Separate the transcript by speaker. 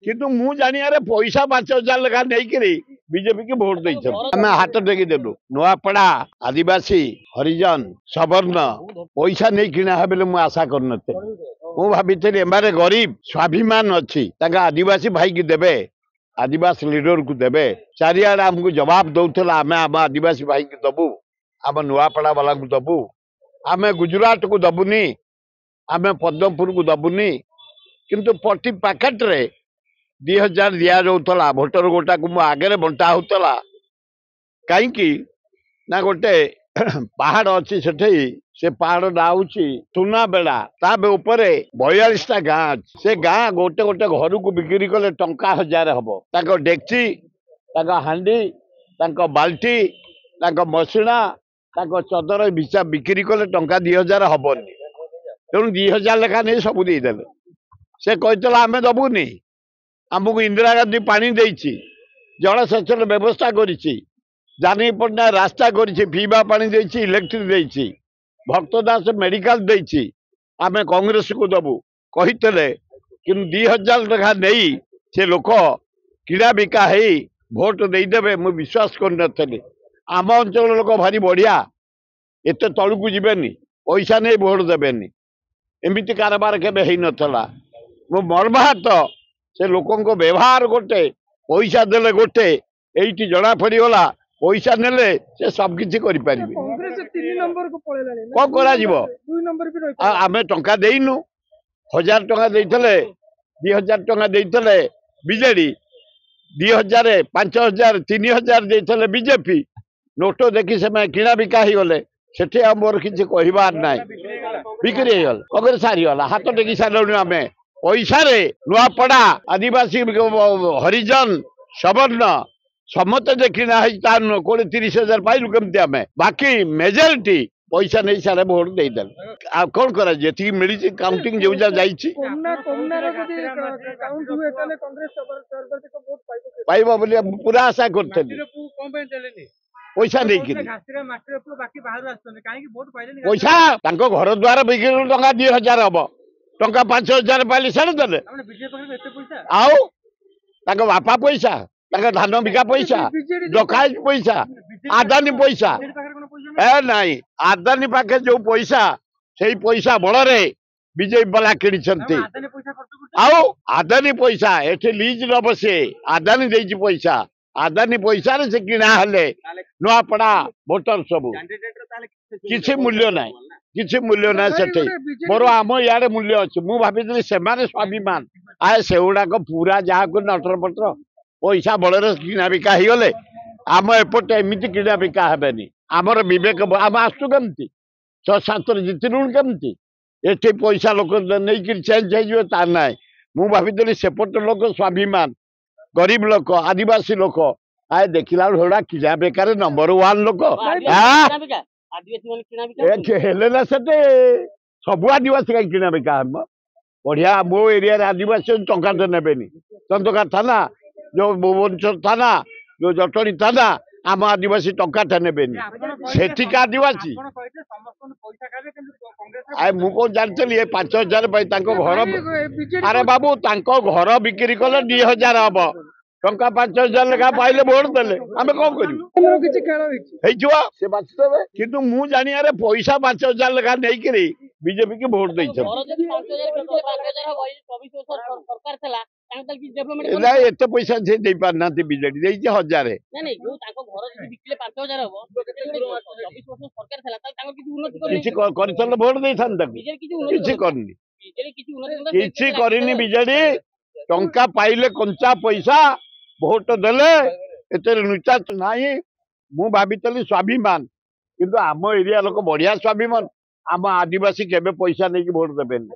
Speaker 1: किंतु मु जानियारे पैसा 5,000 लेखा नहीं बीजेपी की भोट दे आम हाथ टेकी देलु नुआपड़ा आदिवासी हरिजन सवर्ण पैसा नहीं किना है बोले आशा कर मु भाभी एमारे गरीब स्वाभिमान अच्छी आदिवासी भाई की देवे आदिवासी लीडर को देवे चारिआडे आमको जवाब दौला आम आम आदिवासी भाई की दबू आम नुआपड़ा वाला को दबू आम गुजरात को दबुनी आम पद्मपुर को दबुनी किंतु प्रति पैकेट रे 2000 दिया जाऊला भोटर गोटा को आगे बंटा होता कहीं ना गोटे पहाड़ अच्छी से पहाड़ ना हूँ सुनाबेड़ा तापर 42टा गाँ से गाँ गोटे गोटे घर को बिक्री कले टंका 1000 हम डेक्ची हांडी बाल्टी मसिणा चदर बिचा बिक्री कले टंका 2000 हबनी तेणु 2000 लेखा नहीं सब देदेले से कहला आम दबुनी आमको इंदिरा गांधी पानी देछि जलसेचन व्यवस्था करिछि जानी पटना रास्ता करिछि पीवा पानी देछि इलेक्ट्रिक देछि भक्तदास मेडिकल देछि आम कांग्रेस को दबु कहितले कि 2000 लेखा नहीं से लोक किड़ा बिका है भोट देदेवे मु विश्वास कर आम अंचल लोक भारी बढ़िया एत तलू जीवेनि पैसा नहीं भोट देवेनि एमती कारबार केबे हेई नथला मो मर्माहत से लोकों व्यवहार गोटे पैसा देले गोटे एठी जना पड़गला पैसा नेले से सब किछि करि परिबे कौन करा जीवो आमे टंका देइनु 1000 टंका देइतले 2000 टंका देइतले बीजेडी 2000 5000 3000 देइतले बीजेपी नोटो देखि से मैं किना बिका ही गले सेठे मोर किछि कहिबार नाय बिक्री हो गल अगर सारी गला हाथ टेकी सारलु आमे पैसा रे नुआपड़ा आदिवासी हरिजन सवर्ण समते देखना है 20-30 पाइलु केमती आम बाकी मेजोरिटी पैसा नहीं सारे भोट देदेल आ कौन करा जी मिली काउंटिंग जो पाइबा बोली पूरा आशा करते पैसा नहीं पैसा घर द्वार बिक्री टंका 2000 हम टंका 5,000 पाइले सारे देले आउ बापा पैसा धान बिका पैसा डकायत पैसा आदानी पैसा ए नहीं आदानी पाखे जो पैसा से पैसा बल बीजेपी वाला किणी आउ आदानी पैसा एठी लीज न बसे आदानी देछि पैसा आदानी पैसा रे से किना हले नुआपड़ा भोटर सब किसी मूल्य ना किसी मूल्य ना सेठे मोर आम इे मूल्य अच्छे मु भाई से स्वाभिमान आए से गुड़ाक पूरा जहाँ को नटर पटर पैसा बल किना बिका हो गले आम एपटे एमती किना बिका हेनी आमर विवेक आम आसु केमती 6-7 जितलु केमती एटी पैसा लोक नहीं चेंज हो ना मु भाई सेपट लोक स्वाभिमान गरीब लोक आदिवासी लोक आए देखला बेड़ा किना बेकार नंबर 1 लोक ना से सब आदिवासी कहीं किना बिका हम बढ़िया मो एरिया आदिवासी टंका तो नेबेनी चंदका थाना जो भुवनेश्वर थाना जो जटणी थाना आम आदिवासी टंका नेबेनी सेठिका आदिवासी मु कौन जानी 5,000 घर अरे बाबू घर बिक्री कले 2000 हम टंका 5,000 लेखा पाइले भोट देले आम कौन करूँ से बाचिदेवे किंतु मु जानियारे पैसा 5,000 लेखा नहीं बीजेपी की भोट दे एत पैसा से दे पारना बीजेडी 1000 भोट दे किसी करनी बीजेडी टंका पाइले कंचा पैसा भोट देले एते नुचा नहीं मु भाभी स्वाभिमान किंतु आम एरिया लोक बढ़िया स्वाभिमान आम आदिवासी केबे पैसा नहीं भोट देबेनी।